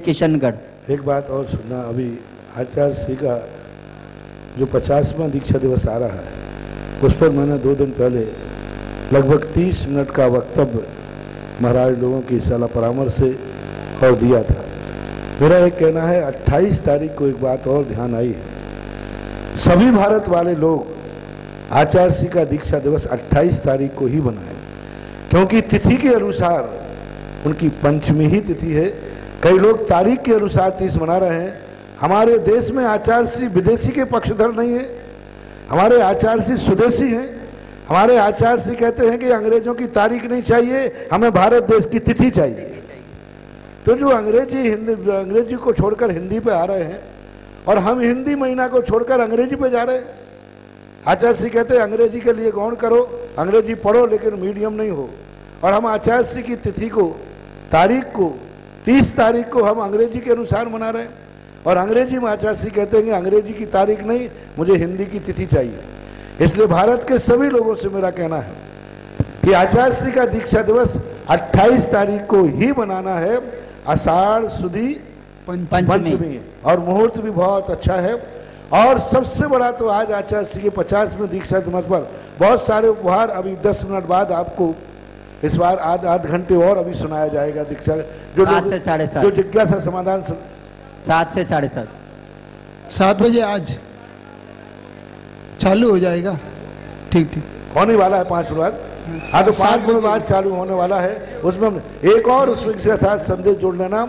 किशनगढ़। एक बात और सुनना, अभी आचार्य श्री का जो 50वां दीक्षा दिवस आ रहा है उस पर मैंने 2 दिन पहले लगभग 30 मिनट का वक्तव्य महाराज लोगों की सलाह परामर्श से और दिया था। मेरा एक कहना है 28 तारीख को एक बात और ध्यान आई है, सभी भारत वाले लोग आचार्य श्री का दीक्षा दिवस 28 तारीख को ही मनाएं, क्योंकि तिथि के अनुसार उनकी पंचमी ही तिथि है। कई लोग तारीख के अनुसार 30 मना रहे हैं। हमारे देश में आचार्य श्री विदेशी के पक्षधर नहीं है, हमारे आचार्य श्री स्वदेशी हैं। हमारे आचार्य श्री कहते हैं कि अंग्रेजों की तारीख नहीं चाहिए, हमें भारत देश की तिथि चाहिए। तो जो अंग्रेजी को छोड़कर हिंदी पे आ रहे हैं और हम हिंदी महीना को छोड़कर अंग्रेजी पे जा रहे हैं। आचार्य श्री कहते हैं अंग्रेजी के लिए गौण करो, अंग्रेजी पढ़ो लेकिन मीडियम नहीं हो। और हम आचार्य श्री की तिथि को, तारीख को 30 तारीख को हम अंग्रेजी के अनुसार मना रहे हैं और अंग्रेजी में आचार्य श्री कहते हैं कि अंग्रेजी की तारीख नहीं, मुझे हिंदी की तिथि चाहिए। इसलिए भारत के सभी लोगों से मेरा कहना है कि आचार्य श्री का दीक्षा दिवस 28 तारीख को ही मनाना है, आषाढ़ सुदी पंचमी, और मुहूर्त भी बहुत अच्छा है। और सबसे बड़ा तो आज आचार्य श्री के 50वें दीक्षा दिवस पर बहुत सारे उपहार अभी 10 मिनट बाद आपको इस बार आध घंटे और अभी सुनाया जाएगा। दीक्षा जो 7 से 7:30 जो जिज्ञासा समाधान 7 से 7:30 7 बजे आज चालू हो जाएगा। ठीक होने वाला है 5 मिनट बाद। हाँ, तो 5 मिनट बाद चालू होने वाला है। उसमें एक और उसमें के साथ संदेश जोड़ लेना,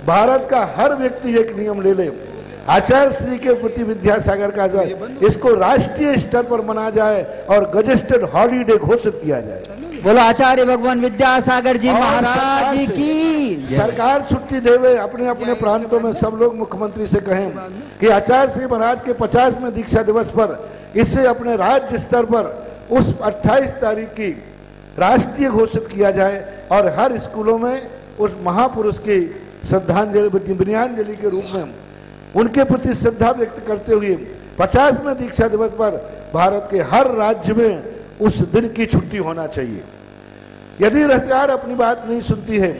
भारत का हर व्यक्ति एक नियम ले ले, आचार्य श्री के प्रति विद्यासागर का जाए, इसको राष्ट्रीय स्तर पर मनाया जाए और गजेस्टेड हॉलीडे घोषित किया जाए। बोलो आचार्य भगवान विद्यासागर जी महाराज जी की। सरकार छुट्टी देवे, अपने अपने प्रांतों में सब लोग मुख्यमंत्री से कहें कि आचार्य श्री महाराज के 50वें दीक्षा दिवस पर इसे अपने राज्य स्तर पर उस 28 तारीख की राष्ट्रीय घोषित किया जाए और हर स्कूलों में उस महापुरुष की श्रद्धांजलि, विनयान्जलि के रूप में उनके प्रति श्रद्धा व्यक्त करते हुए 50वें दीक्षा दिवस पर भारत के हर राज्य में उस दिन की छुट्टी होना चाहिए। यदि सरकार अपनी बात नहीं सुनती है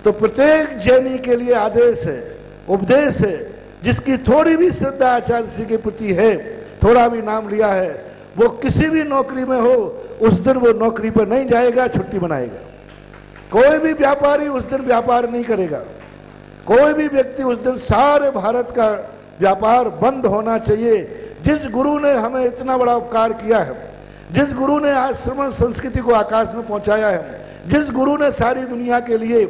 तो प्रत्येक जैनी के लिए आदेश है, उपदेश है, जिसकी थोड़ी भी श्रद्धा आचार्य श्री के प्रति है, थोड़ा भी नाम लिया है, वो किसी भी नौकरी में हो उस दिन वो नौकरी पर नहीं जाएगा, छुट्टी मनाएगा। कोई भी व्यापारी उस दिन व्यापार नहीं करेगा, कोई भी व्यक्ति उस दिन, सारे भारत का व्यापार बंद होना चाहिए। जिस गुरु ने हमें इतना बड़ा उपकार किया है, जिस गुरु ने आज श्रवण संस्कृति को आकाश में पहुंचाया है, जिस गुरु ने सारी दुनिया के लिए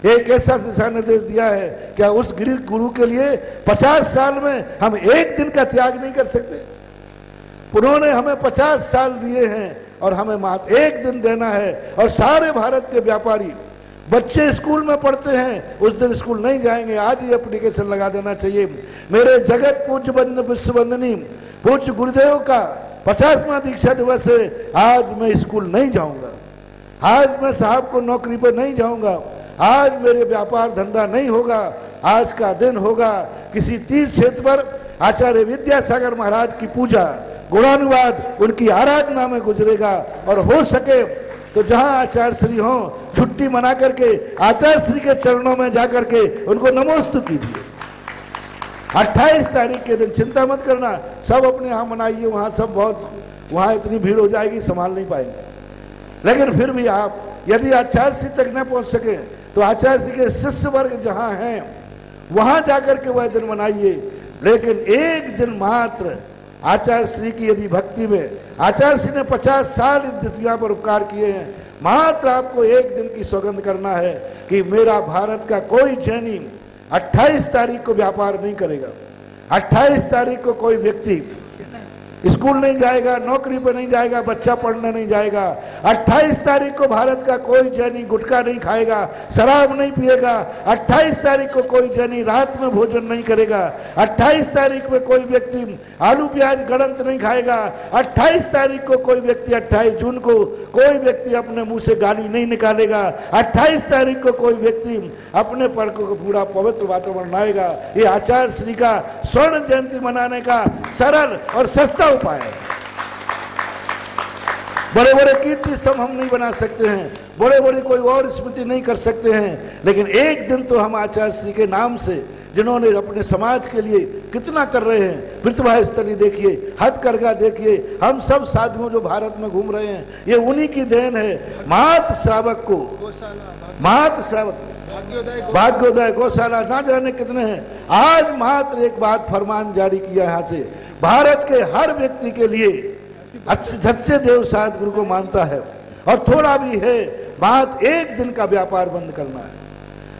एक ऐसा दिशा निर्देश दिया है, क्या उस गुरु के लिए 50 साल में हम एक दिन का त्याग नहीं कर सकते? उन्होंने हमें 50 साल दिए हैं और हमें मात्र एक दिन देना है। और सारे भारत के व्यापारी, बच्चे स्कूल में पढ़ते हैं, उस दिन स्कूल नहीं जाएंगे, आज ही एप्लीकेशन लगा देना चाहिए। मेरे जगत पूज्य विश्ववंदनी पूज्य गुरुदेव का 50वां दीक्षा दिवस है, आज मैं स्कूल नहीं जाऊंगा, आज मैं साहब को नौकरी पर नहीं जाऊंगा, आज मेरे व्यापार धंधा नहीं होगा। आज का दिन होगा किसी तीर्थ क्षेत्र पर आचार्य विद्यासागर महाराज की पूजा, गुणानुवाद, उनकी आराधना में गुजरेगा। और हो सके तो जहां आचार्य श्री हो, छुट्टी मना करके आचार्य श्री के चरणों में जाकर के उनको नमोस्तु कीजिए। 28 तारीख के दिन चिंता मत करना, सब अपने यहाँ मनाइए, वहां सब बहुत, वहां इतनी भीड़ हो जाएगी संभाल नहीं पाएंगे। लेकिन फिर भी आप यदि आचार्य श्री तक न पहुंच सके तो आचार्य श्री के शिष्य वर्ग जहां हैं वहां जाकर के वह दिन मनाइए। लेकिन एक दिन मात्र आचार्य श्री की यदि भक्ति में, आचार्य श्री ने 50 साल इस दुनिया पर उपकार किए हैं, मात्र आपको एक दिन की सौगंध करना है कि मेरा भारत का कोई जैनी 28 तारीख को व्यापार नहीं करेगा, 28 तारीख को कोई व्यक्ति स्कूल नहीं जाएगा, नौकरी पर नहीं जाएगा, बच्चा पढ़ने नहीं जाएगा। 28 तारीख को भारत का कोई जैनी गुटखा नहीं खाएगा, शराब नहीं पिएगा। 28 तारीख को कोई जैनी रात में भोजन नहीं करेगा। 28 तारीख में कोई व्यक्ति आलू प्याज गड़ंत नहीं खाएगा। 28 तारीख को कोई व्यक्ति, 28 जून को कोई व्यक्ति अपने मुंह से गाली नहीं निकालेगा। 28 तारीख को कोई व्यक्ति अपने पर को पूरा पवित्र वातावरण बनाएगा। ये आचार्य श्री का स्वर्ण जयंती मनाने का सरल और सस्ता उपाय है। बड़े बड़े कीर्ति स्तंभ हम नहीं बना सकते हैं, बड़े बड़े कोई और स्मृति नहीं कर सकते हैं, लेकिन एक दिन तो हम आचार्य श्री के नाम से जिन्होंने अपने समाज के लिए कितना कर रहे हैं, प्रतिभा स्थली देखिए, हथकरघा देखिए, हम सब साधुओं जो भारत में घूम रहे हैं, ये उन्हीं की देन है। मात श्रावक को, मात श्रावक, भाग्योदय, गौशाला, ना जाने कितने हैं। आज मात्र एक बात फरमान जारी किया यहाँ से, भारत के हर व्यक्ति के लिए सच्चे देव सद्गुरु को मानता है और थोड़ा भी है, बात एक दिन का व्यापार बंद करना है,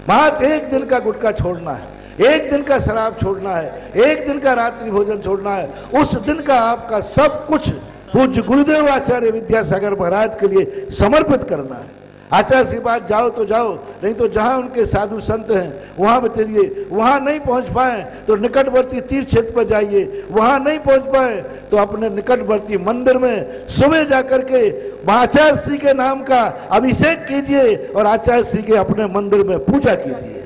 बात एक दिन का गुटखा छोड़ना है, एक दिन का शराब छोड़ना है, एक दिन का रात्रि भोजन छोड़ना है, उस दिन का आपका सब कुछ पूज्य गुरुदेव आचार्य विद्यासागर महाराज के लिए समर्पित करना है। आचार्य के पास जाओ तो जाओ, नहीं तो जहां उनके साधु संत हैं वहां बताइए, वहां नहीं पहुंच पाए तो निकटवर्ती तीर्थ क्षेत्र पर जाइए, वहां नहीं पहुंच पाए तो अपने निकटवर्ती मंदिर में सुबह जाकर के आचार्य श्री के नाम का अभिषेक कीजिए और आचार्य श्री के अपने मंदिर में पूजा कीजिए।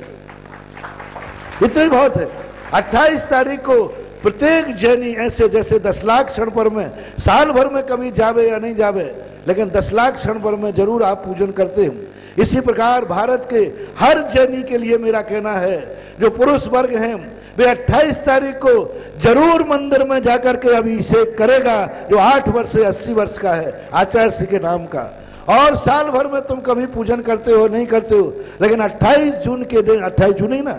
इतना ही बहुत है। 28 तारीख को प्रत्येक जैनी ऐसे जैसे 10 लाख क्षण पर में साल भर में कभी जावे या नहीं जावे, लेकिन 10 लाख क्षण पर में जरूर आप पूजन करते हैं। इसी प्रकार भारत के हर जैनी के लिए मेरा कहना है, जो पुरुष वर्ग हैं वे 28 तारीख को जरूर मंदिर में जाकर के अभिषेक करेगा, जो 8 वर्ष से 80 वर्ष का है आचार्य श्री के नाम का। और साल भर में तुम कभी पूजन करते हो नहीं करते हो, लेकिन 28 जून के दिन, 28 जून ही ना,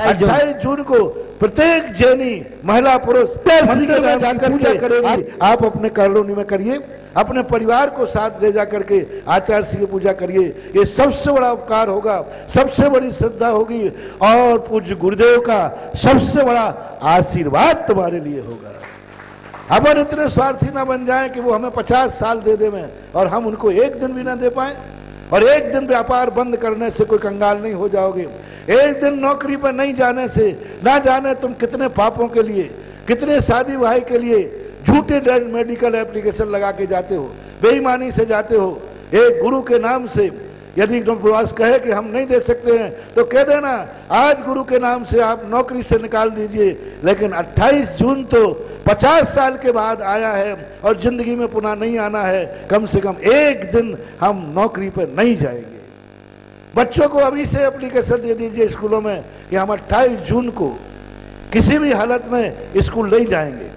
28 जून को प्रत्येक जैनी महिला पुरुष मंदिर में जाकर के करेंगे। आप अपने कॉलोनी में करिए, अपने परिवार को साथ ले जाकर के आचार्य श्री की पूजा करिए, ये सबसे बड़ा उपकार होगा, सबसे बड़ी श्रद्धा होगी और पूज्य गुरुदेव का सबसे बड़ा आशीर्वाद तुम्हारे लिए होगा। अपन इतने स्वार्थी ना बन जाएं कि वो हमें 50 साल दे दे में और हम उनको एक दिन भी ना दे पाए, और एक दिन व्यापार बंद करने से कोई कंगाल नहीं हो जाओगे, एक दिन नौकरी पर नहीं जाने से ना जाने तुम कितने पापों के लिए, कितने शादी भाई के लिए झूठे मेडिकल एप्लीकेशन लगा के जाते हो, बेईमानी से जाते हो। एक गुरु के नाम से यदि प्रवास कहे कि हम नहीं दे सकते हैं तो कह देना, आज गुरु के नाम से आप नौकरी से निकाल दीजिए, लेकिन 28 जून तो 50 साल के बाद आया है और जिंदगी में पुनः नहीं आना है। कम से कम एक दिन हम नौकरी पर नहीं जाएंगे। बच्चों को अभी से एप्लीकेशन दे दीजिए स्कूलों में कि हम 28 जून को किसी भी हालत में स्कूल नहीं जाएंगे,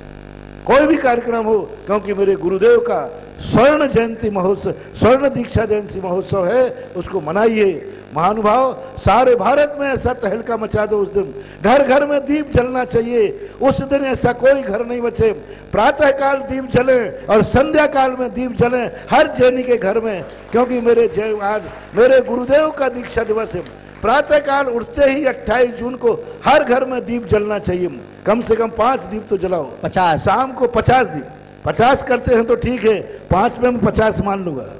कोई भी कार्यक्रम हो, क्योंकि मेरे गुरुदेव का स्वर्ण जयंती महोत्सव, स्वर्ण दीक्षा जयंती महोत्सव है, उसको मनाइए। महानुभाव, सारे भारत में ऐसा तहलका मचा दो उस दिन, घर घर में दीप जलना चाहिए। उस दिन ऐसा कोई घर नहीं बचे, प्रातः काल दीप जले और संध्या काल में दीप जले हर जैनी के घर में, क्योंकि आज मेरे गुरुदेव का दीक्षा दिवस है। प्रातः काल उठते ही 28 जून को हर घर में दीप जलना चाहिए, कम से कम 5 दीप तो जलाओ। 50 शाम को 50 दीप, 50 करते हैं तो ठीक है, 5 में मैं 50 मान लूंगा।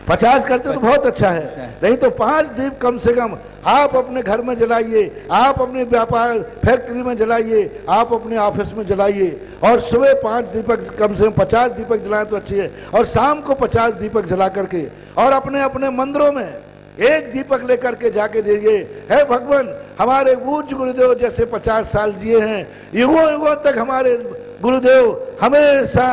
50 करते तो बहुत अच्छा है, नहीं तो 5 दीप कम से कम आप अपने घर में जलाइए, आप अपने व्यापार फैक्ट्री में जलाइए, आप अपने ऑफिस में जलाइए, और सुबह 5 दीपक, कम से कम 50 दीपक जलाएं तो अच्छी है, और शाम को 50 दीपक जला करके और अपने अपने मंदिरों में एक दीपक लेकर के जाके दीजिए। हे भगवान, हमारे पूज्य गुरुदेव जैसे 50 साल जिए हैं, युगों युगों तक हमारे गुरुदेव हमेशा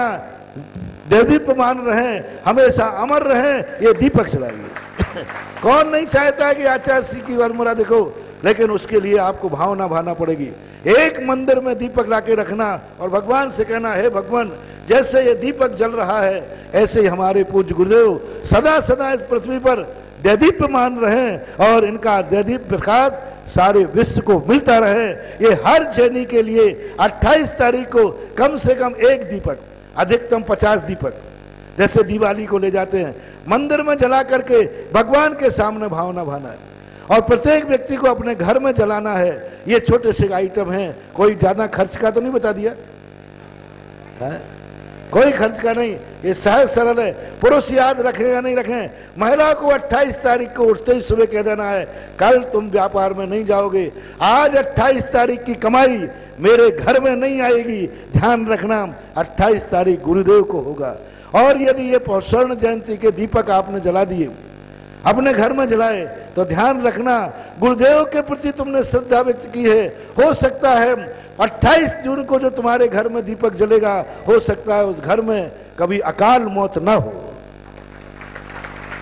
देदीप्यमान रहे, हमेशा अमर रहे, ये दीपक जलाइए। कौन नहीं चाहता है कि आचार्य श्री की वरमुरा देखो, लेकिन उसके लिए आपको भावना भाना पड़ेगी। एक मंदिर में दीपक लाके रखना और भगवान से कहना, हे भगवान, जैसे ये दीपक जल रहा है ऐसे ही हमारे पूज्य गुरुदेव सदा सदा इस पृथ्वी पर देदीप्यमान रहे और इनका देदीप्य प्रकाश सारे विश्व को मिलता रहे। ये हर जैनी के लिए 28 तारीख को कम से कम एक दीपक, अधिकतम 50 दीपक, जैसे दिवाली को ले जाते हैं, मंदिर में जला करके भगवान के सामने भावना भाना है, और प्रत्येक व्यक्ति को अपने घर में जलाना है। ये छोटे से आइटम हैं, कोई ज्यादा खर्च का तो नहीं बता दिया है? कोई खर्च का नहीं, ये सहज सरल है। पुरुष याद रखें या नहीं रखें, महिला को 28 तारीख को उठते ही सुबह कह देना है, कल तुम व्यापार में नहीं जाओगे, आज 28 तारीख की कमाई मेरे घर में नहीं आएगी। ध्यान रखना, 28 तारीख गुरुदेव को होगा। और यदि ये स्वर्ण जयंती के दीपक आपने जला दिए, अपने घर में जलाए, तो ध्यान रखना गुरुदेव के प्रति तुमने श्रद्धा व्यक्त की है। हो सकता है 28 जून को जो तुम्हारे घर में दीपक जलेगा, हो सकता है उस घर में कभी अकाल मौत ना हो,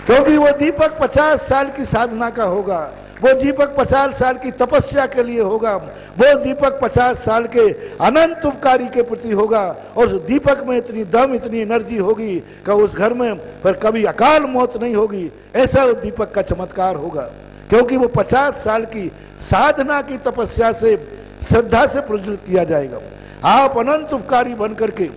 क्योंकि वो दीपक 50 साल की साधना का होगा, वो दीपक 50 साल की तपस्या के लिए होगा, वो दीपक 50 साल के अनंत उपकारी के प्रति होगा, और उस दीपक में इतनी दम, इतनी एनर्जी होगी कि उस घर में पर कभी अकाल मौत नहीं होगी। ऐसा उस दीपक का चमत्कार होगा, क्योंकि वो 50 साल की साधना की तपस्या से, श्रद्धा से प्रज्वलित किया जाएगा। आप अनंत उपकारी बन करके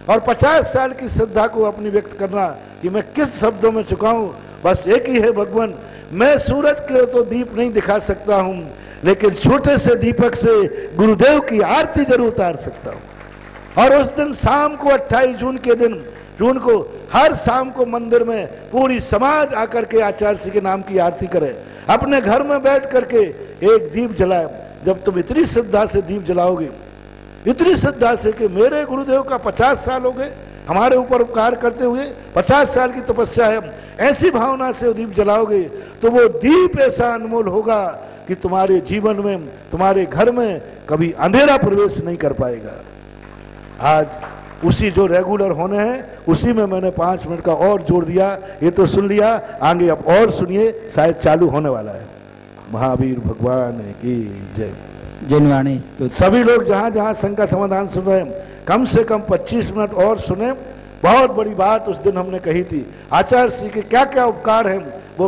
और 50 साल की श्रद्धा को अपनी व्यक्त करना कि मैं किस शब्दों में चुकाऊं, बस एक ही है भगवान, मैं सूरज के तो दीप नहीं दिखा सकता हूं, लेकिन छोटे से दीपक से गुरुदेव की आरती जरूर उतार सकता हूं। और उस दिन शाम को 28 जून को हर शाम को मंदिर में पूरी समाज आकर के आचार्य श्री के नाम की आरती करे, अपने घर में बैठ करके एक दीप जलाए। जब तुम इतनी श्रद्धा से दीप जलाओगे, इतनी श्रद्धा से कि मेरे गुरुदेव का 50 साल हो गए हमारे ऊपर उपकार करते हुए, 50 साल की तपस्या है, ऐसी भावना से दीप जलाओगे तो वो दीप ऐसा अनमोल होगा कि तुम्हारे जीवन में, तुम्हारे घर में कभी अंधेरा प्रवेश नहीं कर पाएगा। आज उसी जो रेगुलर होने हैं उसी में मैंने 5 मिनट का और जोड़ दिया, ये तो सुन लिया, आगे अब और सुनिए, शायद चालू होने वाला है। महावीर भगवान की जय। जिनवाणी स्तुति। सभी लोग जहां जहां शंका समाधान सुन रहे हैं कम से कम 25 मिनट और सुने। बहुत बड़ी बात उस दिन हमने कही थी, आचार्य श्री के क्या क्या उपकार हैं वो